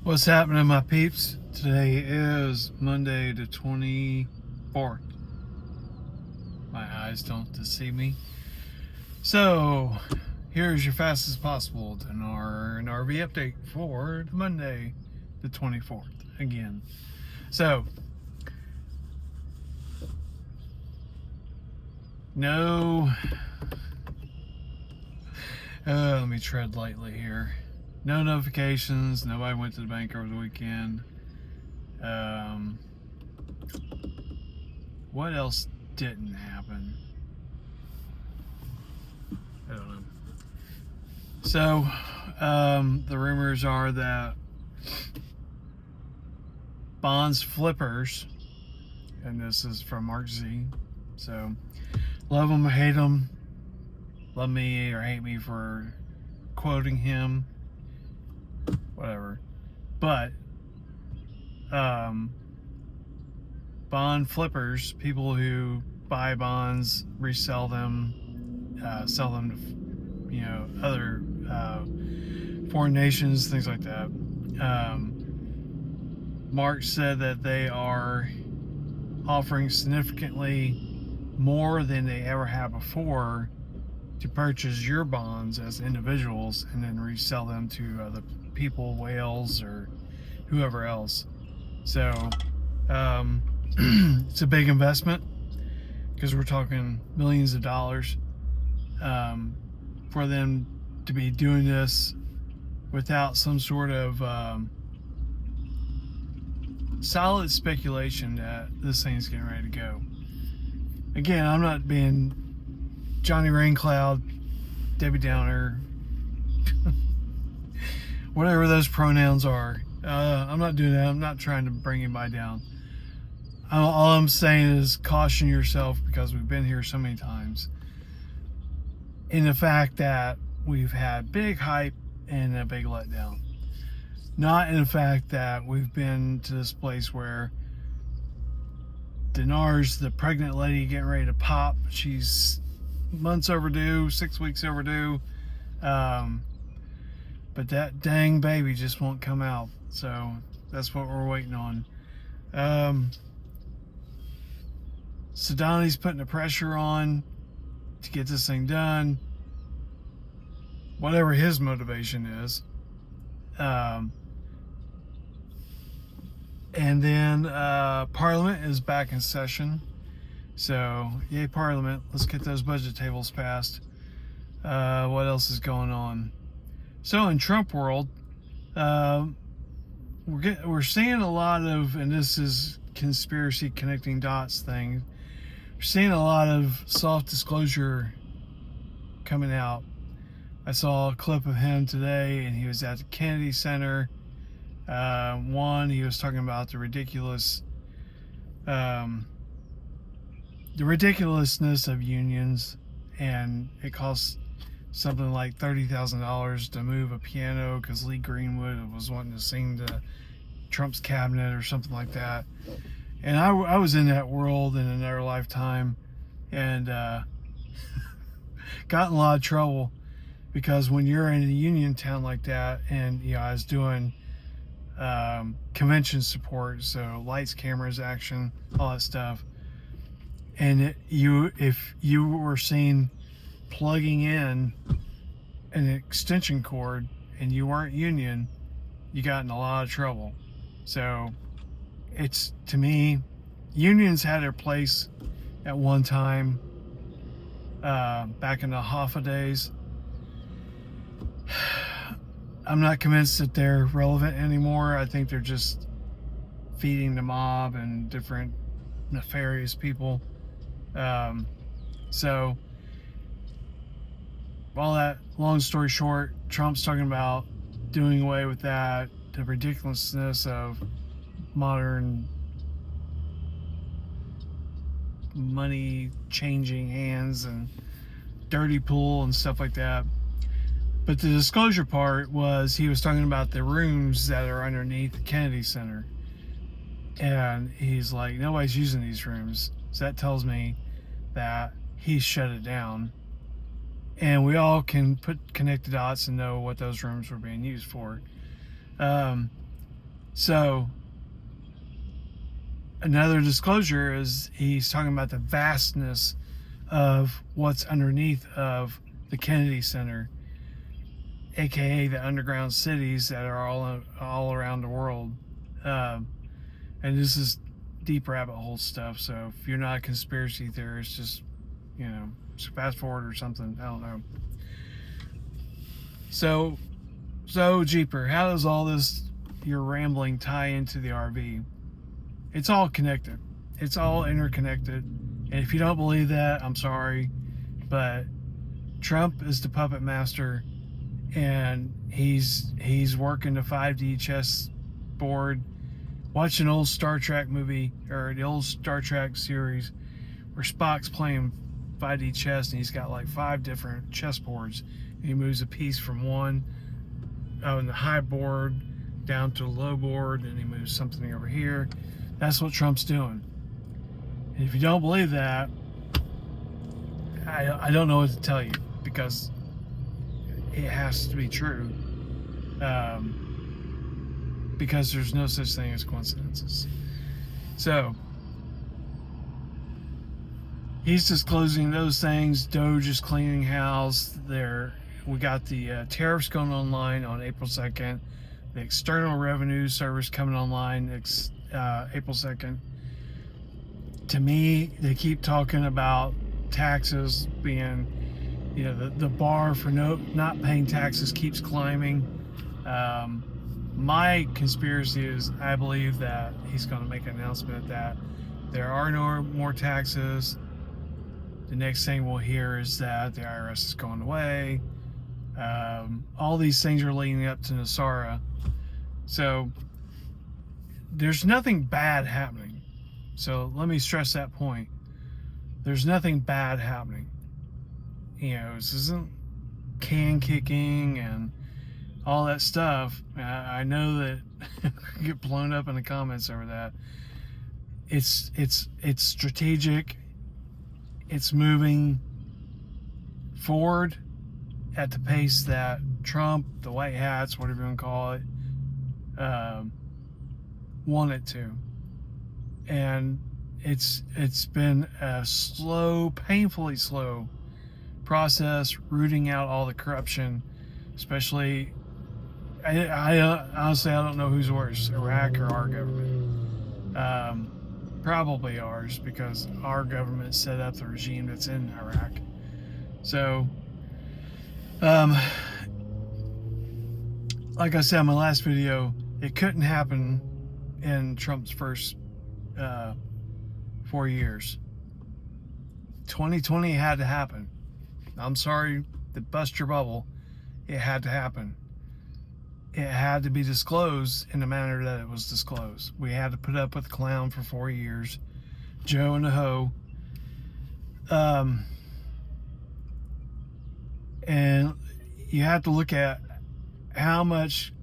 What's happening, my peeps? Today is Monday the 24th. My eyes don't deceive me. So, here's your fastest possible Dinar and RV update for Monday the 24th. Again. So, no. Let me tread lightly here. No notifications. Nobody went to the bank over the weekend. What else didn't happen? I don't know. So, the rumors are that bonds flippers, and this is from Mark Z. So, love them or hate them, love me or hate me for quoting him, whatever. But, bond flippers, people who buy bonds, resell them, sell them to, other foreign nations, things like that. Mark said that they are offering significantly more than they ever have before to purchase your bonds as individuals and then resell them to other people, whales or whoever else. So it's a big investment because we're talking millions of dollars for them to be doing this without some sort of solid speculation that this thing's getting ready to go. Again, I'm not being Johnny Raincloud, Debbie Downer, whatever those pronouns are. I'm not doing that. I'm not trying to bring anybody down. All I'm saying is caution yourself, because we've been here so many times, in the fact that we've had big hype and a big letdown. Not in the fact that we've been to this place where Dinar's the pregnant lady getting ready to pop. She's months overdue, 6 weeks overdue. But that dang baby just won't come out. So that's what we're waiting on. Sadani's putting the pressure on to get this thing done, whatever his motivation is. And then Parliament is back in session. So, yay Parliament. Let's get those budget tables passed. What else is going on? So, in Trump world, we're seeing a lot of, and this is conspiracy connecting dots thing, we're seeing a lot of self-disclosure coming out. I saw a clip of him today, and he was at the Kennedy Center. He was talking about the ridiculousness of unions, and it costs something like $30,000 to move a piano because Lee Greenwood was wanting to sing to Trump's cabinet or something like that. And I was in that world in another lifetime, and got in a lot of trouble, because when you're in a union town like that, and I was doing convention support, so lights, cameras, action, all that stuff, and if you were seen plugging in an extension cord and you weren't union, you got in a lot of trouble. So it's, to me, unions had their place at one time, back in the Hoffa days. I'm not convinced that they're relevant anymore. I think they're just feeding the mob and different nefarious people. So, all that, long story short, Trump's talking about doing away with that, the ridiculousness of modern money changing hands and dirty pool and stuff like that. But the disclosure part was, he was talking about the rooms that are underneath the Kennedy Center. And he's like, nobody's using these rooms. So that tells me that he shut it down. And we all can connect the dots and know what those rooms were being used for. So another disclosure is he's talking about the vastness of what's underneath of the Kennedy Center, aka the underground cities that are all around the world. And this is deep rabbit hole stuff, so if you're not a conspiracy theorist, just fast forward or something. I don't know. So Jeeper, how does all this your rambling tie into the RV? It's all connected. It's all interconnected. And if you don't believe that, I'm sorry, but Trump is the puppet master, and he's working the 5D chess board. Watch an old Star Trek movie, or the old Star Trek series, where Spock's playing 5D chess, and he's got like 5 different chess boards. And he moves a piece from one on the high board down to the low board, and he moves something over here. That's what Trump's doing. And if you don't believe that, I don't know what to tell you, because it has to be true. Because there's no such thing as coincidences. So he's disclosing those things. Doge is cleaning house. We got the tariffs going online on April 2nd. The External Revenue Service coming online April 2nd. To me, they keep talking about taxes being, the bar for not paying taxes keeps climbing. My conspiracy is I believe that he's going to make an announcement that there are no more taxes. The next thing we'll hear is that the IRS is going away. All these things are leading up to NASARA. So there's nothing bad happening. So let me stress that point. There's nothing bad happening. This isn't can kicking and all that stuff. I know that I get blown up in the comments over that. It's strategic. It's moving forward at the pace that Trump, the White Hats, whatever you want to call it, want it to. And it's been a slow, painfully slow process, rooting out all the corruption, especially. I honestly, I don't know who's worse, Iraq or our government. Probably ours, because our government set up the regime that's in Iraq. So, like I said in my last video, it couldn't happen in Trump's first 4 years. 2020 had to happen. I'm sorry to bust your bubble. It had to happen. It had to be disclosed in the manner that it was disclosed. We had to put up with the clown for 4 years, Joe and the Ho. And you have to look at how much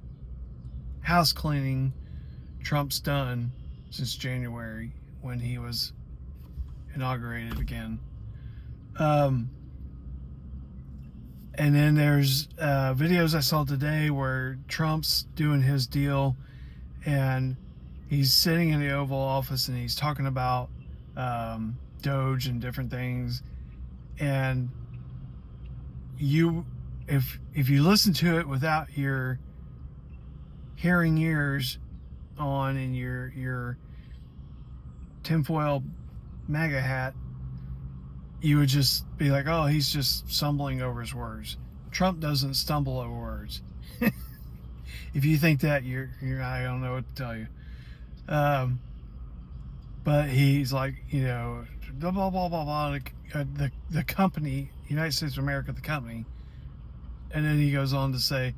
house cleaning Trump's done since January, when he was inaugurated again. And then there's videos I saw today where Trump's doing his deal, and he's sitting in the Oval Office and he's talking about Doge and different things. And if you listen to it without your hearing ears on and your tinfoil MAGA hat, you would just be like, oh, he's just stumbling over his words. Trump doesn't stumble over words. If you think that, you're I don't know what to tell you. But he's like, blah, blah, blah, blah, blah, the company, United States of America, the company. And then he goes on to say,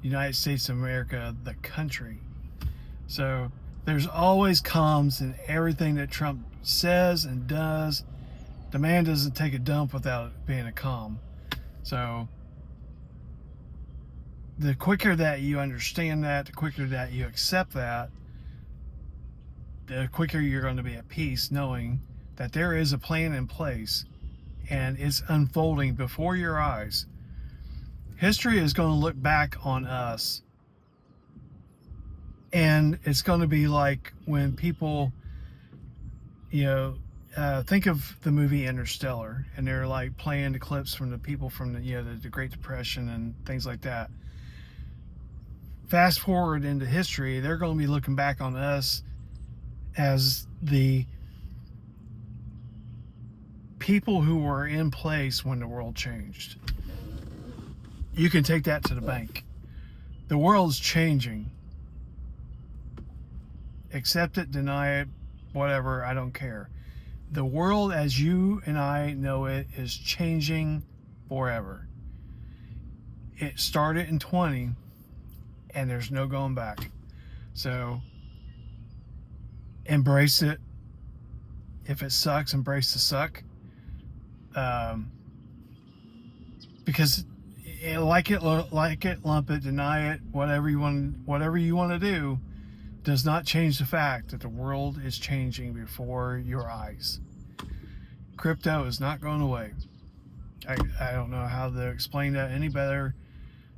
United States of America, the country. So there's always comms in everything that Trump says and does. The man doesn't take a dump without it being a comm. So the quicker that you understand that, the quicker that you accept that, the quicker you're going to be at peace, knowing that there is a plan in place and it's unfolding before your eyes. History is going to look back on us And it's going to be like when people, think of the movie Interstellar, and they're like playing the clips from the people from the Great Depression and things like that. Fast forward into history, they're going to be looking back on us as the people who were in place when the world changed. You can take that to the bank. The world's changing. Accept it, deny it, whatever, I don't care. The world as you and I know it is changing forever. It started in 20, and there's no going back. So embrace it. If it sucks, embrace the suck. Because like it, lump it, deny it, whatever you want to do, does not change the fact that the world is changing before your eyes. Crypto is not going away. I don't know how to explain that any better.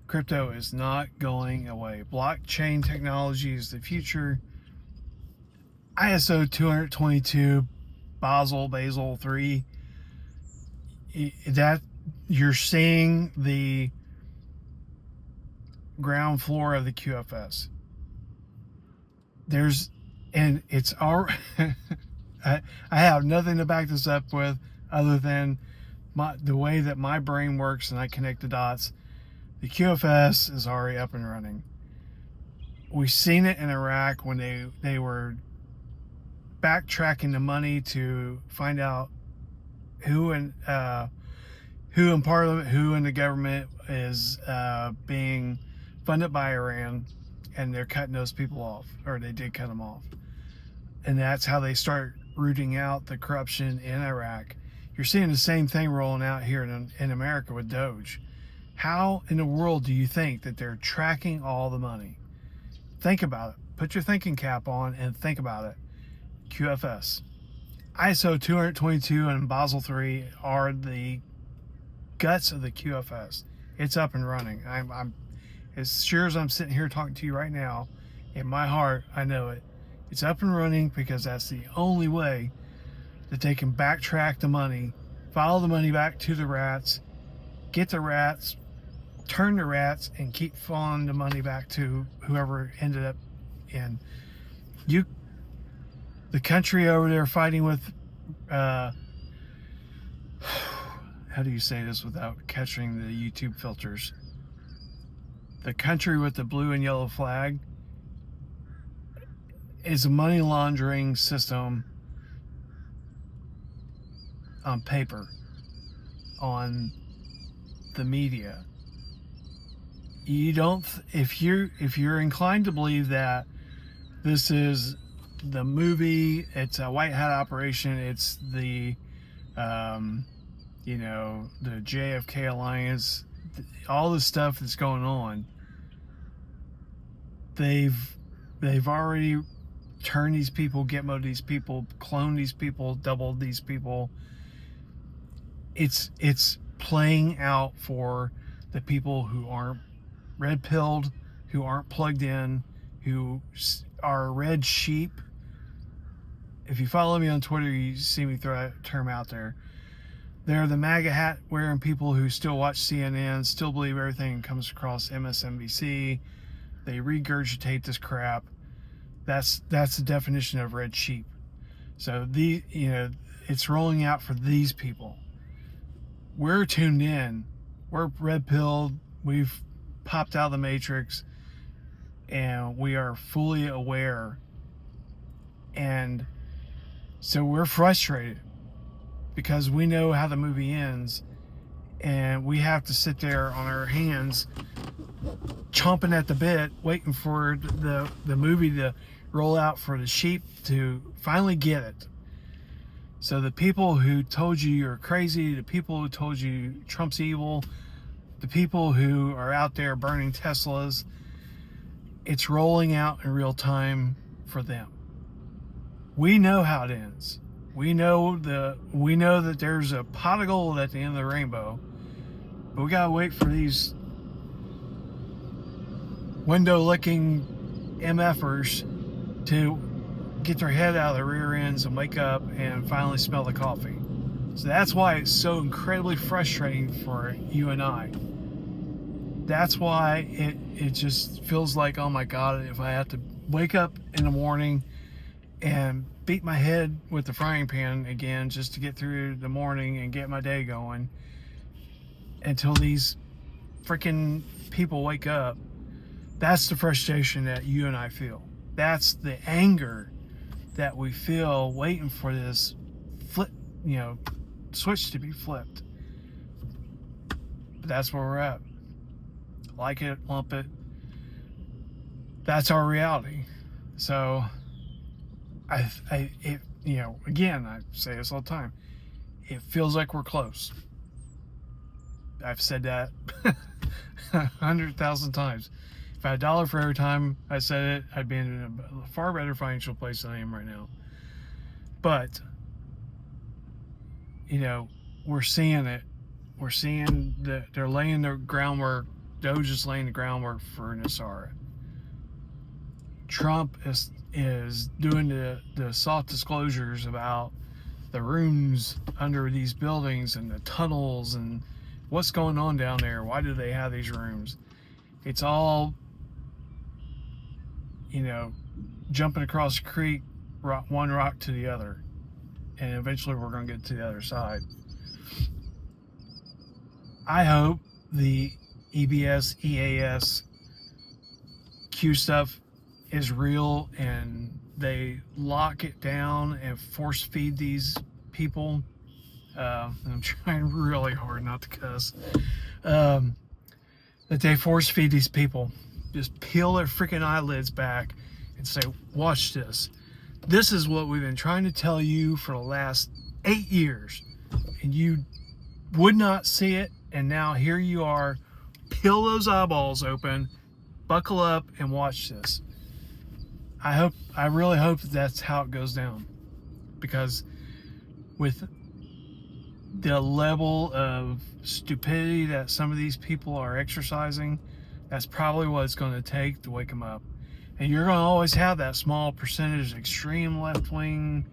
Crypto is not going away. Blockchain technology is the future. ISO 222, Basel 3, that you're seeing the ground floor of the QFS. It's our I have nothing to back this up with other than the way that my brain works, and I connect the dots. The QFS is already up and running. We've seen it in Iraq when they were backtracking the money to find out who in Parliament, who in the government is being funded by Iran, and they're cutting those people off, or they did cut them off. And that's how they start rooting out the corruption in Iraq. You're seeing the same thing rolling out here in America with Doge. How in the world do you think that they're tracking all the money? Think about it. Put your thinking cap on and think about it. QFS. ISO 222 and Basel 3 are the guts of the QFS. It's up and running. I'm as sure as I'm sitting here talking to you right now, in my heart, I know it. It's up and running because that's the only way that they can backtrack the money, follow the money back to the rats, get the rats, turn the rats, and keep following the money back to whoever ended up in. The country over there fighting with, how do you say this without catching the YouTube filters? The country with the blue and yellow flag is a money laundering system on paper, on the media. You don't, if you're inclined to believe that this is the movie, it's a white hat operation, it's the the JFK alliance, all the stuff that's going on, they've already turned these people, Gitmo these people, cloned these people, doubled these people. It's playing out for the people who aren't red-pilled, who aren't plugged in, who are red sheep. If you follow me on Twitter, you see me throw that term out there. They're the MAGA hat wearing people who still watch CNN, still believe everything comes across MSNBC. They regurgitate this crap. That's the definition of red sheep. So it's rolling out for these people. We're tuned in. We're red-pilled. We've popped out of the matrix, and we are fully aware. And so we're frustrated because we know how the movie ends, and we have to sit there on our hands chomping at the bit waiting for the movie to roll out, for the sheep to finally get it. So the people who told you you're crazy, the people who told you Trump's evil, the people who are out there burning Teslas, it's rolling out in real time for them. We know how it ends. We know that there's a pot of gold at the end of the rainbow, but we gotta wait for these window licking MFers to get their head out of their rear ends and wake up and finally smell the coffee. So that's why it's so incredibly frustrating for you and I. That's why it just feels like, oh my God, if I have to wake up in the morning and beat my head with the frying pan again just to get through the morning and get my day going until these freaking people wake up. That's the frustration that you and I feel. That's the anger that we feel waiting for this switch to be flipped. But that's where we're at. Like it, lump it. That's our reality. So, again, I say this all the time. It feels like we're close. I've said that 100,000 times. If I had $1 for every time I said it, I'd be in a far better financial place than I am right now. But, we're seeing it. We're seeing that they're laying the groundwork. Doge is laying the groundwork for Nassara. Trump is doing the soft disclosures about the rooms under these buildings and the tunnels and what's going on down there. Why do they have these rooms? It's all, jumping across the creek, one rock to the other. And eventually we're going to get to the other side. I hope the EBS, EAS, Q stuff is real and they lock it down and force feed these people. I'm trying really hard not to cuss. That they force feed these people. Just peel their freaking eyelids back and say, watch this. This is what we've been trying to tell you for the last 8 years. And you would not see it. And now here you are. Peel those eyeballs open. Buckle up and watch this. I really hope that's how it goes down. Because with the level of stupidity that some of these people are exercising, that's probably what it's going to take to wake them up. And you're going to always have that small percentage of extreme left-wing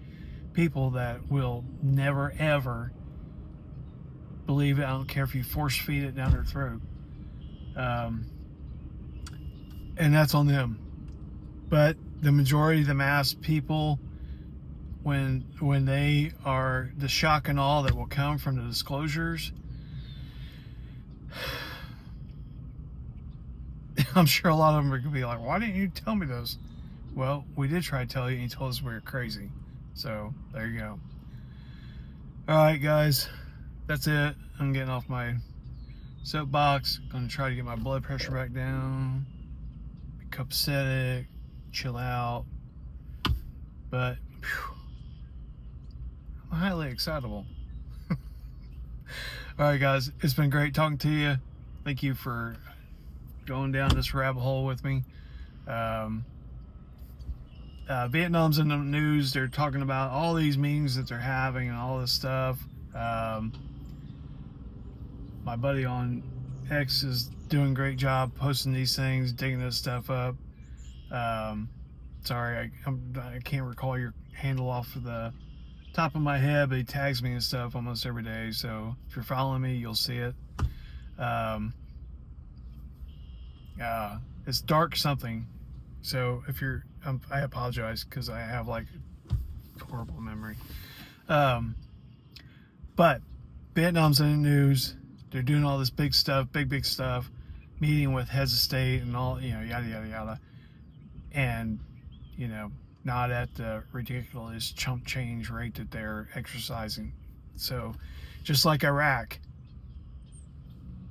people that will never, ever believe it. I don't care if you force feed it down their throat. And that's on them. But the majority of the mass people, when they are, the shock and awe that will come from the disclosures, I'm sure a lot of them are going to be like, why didn't you tell me those? Well, we did try to tell you and you told us we were crazy. So there you go. All right, guys, that's it. I'm getting off my soapbox. Going to try to get my blood pressure back down, be copacetic, chill out. But I'm highly excitable. All right, guys, it's been great talking to you. Thank you for going down this rabbit hole with me. Vietnam's in the news. They're talking about all these meetings that they're having and all this stuff. My buddy on X is doing a great job posting these things, digging this stuff up. Sorry, I can't recall your handle off of the top of my head, but he tags me and stuff almost every day. So if you're following me, you'll see it. It's dark something. So if you're, I apologize because I have like horrible memory. But Vietnam's in the news. They're doing all this big stuff, big stuff, meeting with heads of state and all, yada, yada, yada. And, not at the ridiculous chump change rate that they're exercising. So just like Iraq,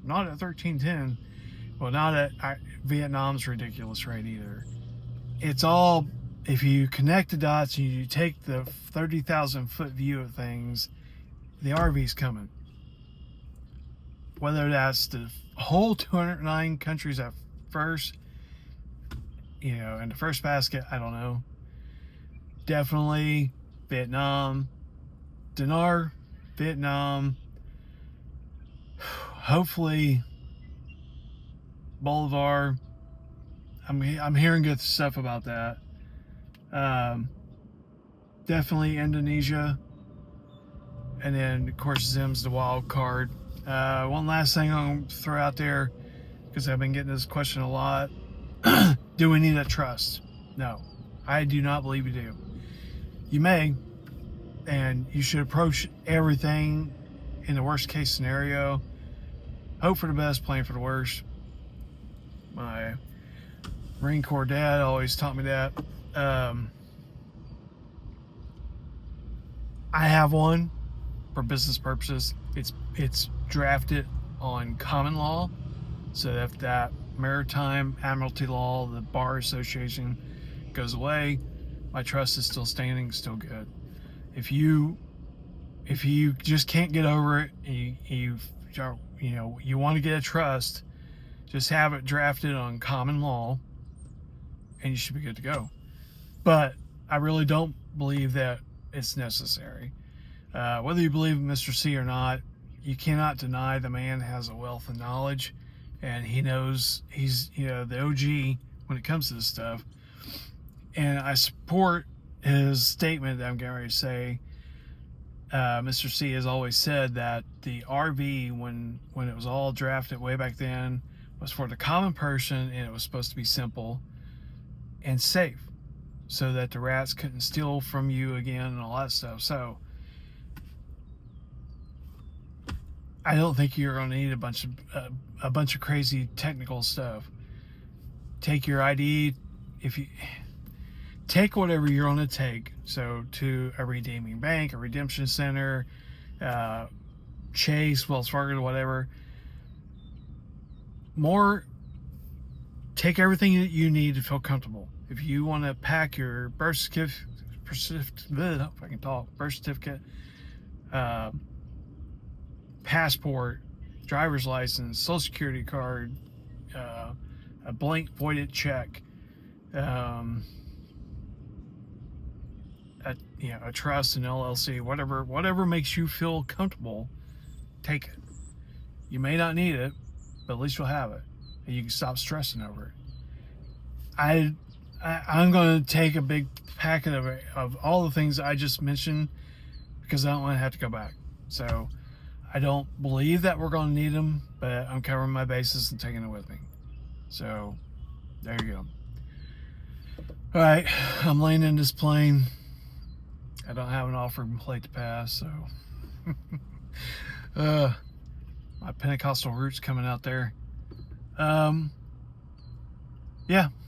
not at 1310, well, not at Vietnam's ridiculous rate either. It's all, if you connect the dots and you take the 30,000 foot view of things, the RV's coming. Whether that's the whole 209 countries at first, in the first basket, I don't know. Definitely Vietnam, Dinar, Vietnam, hopefully Bolivar, I'm hearing good stuff about that. Definitely Indonesia, and then of course Zim's the wild card. One last thing I'm gonna throw out there, because I've been getting this question a lot. Do we need a trust? No, I do not believe you do. You may, and you should approach everything in the worst case scenario. Hope for the best, plan for the worst. My Marine Corps dad always taught me that. I have one for business purposes. It's drafted on common law, so if that maritime admiralty law, the bar association, goes away, my trust is still standing, still good. If you just can't get over it, you want to get a trust, just have it drafted on common law, and you should be good to go. But I really don't believe that it's necessary. Whether you believe Mr. C or not, you cannot deny the man has a wealth of knowledge, and he knows he's the OG when it comes to this stuff. And I support his statement that I'm getting ready to say. Mr. C has always said that the RV, when it was all drafted way back then, was for the common person, and it was supposed to be simple and safe, so that the rats couldn't steal from you again and all that stuff. So I don't think you're going to need a bunch of crazy technical stuff. Take your ID. If you take whatever you're going to take, so to a redeeming bank, a redemption center, Chase, Wells Fargo, whatever. Take everything that you need to feel comfortable. If you want to pack your birth certificate, passport, driver's license, social security card, a blank voided check, a trust, an LLC, whatever makes you feel comfortable, take it. You may not need it, but at least you'll have it, and you can stop stressing over it. I'm going to take a big packet of all the things I just mentioned, because I don't want to have to go back. So I don't believe that we're going to need them, but I'm covering my bases and taking it with me. So there you go. All right, I'm laying in this plane. I don't have an offering plate to pass, so my Pentecostal roots coming out there. Yeah,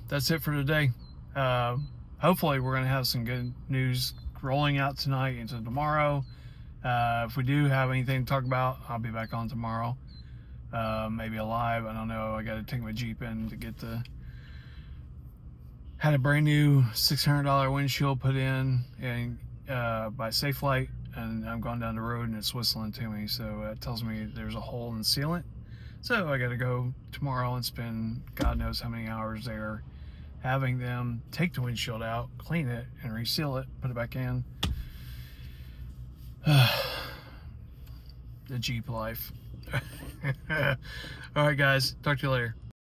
that's it for today. Hopefully we're going to have some good news rolling out tonight into tomorrow. If we do have anything to talk about, I'll be back on tomorrow. Maybe a live, I don't know. I got to take my Jeep in to get had a brand new $600 windshield put in and by Safelite, and I'm going down the road and it's whistling to me, so it tells me there's a hole in the sealant. So I got to go tomorrow and spend God knows how many hours there having them take the windshield out, clean it, and reseal it, put it back in. The Jeep life. All right, guys. Talk to you later.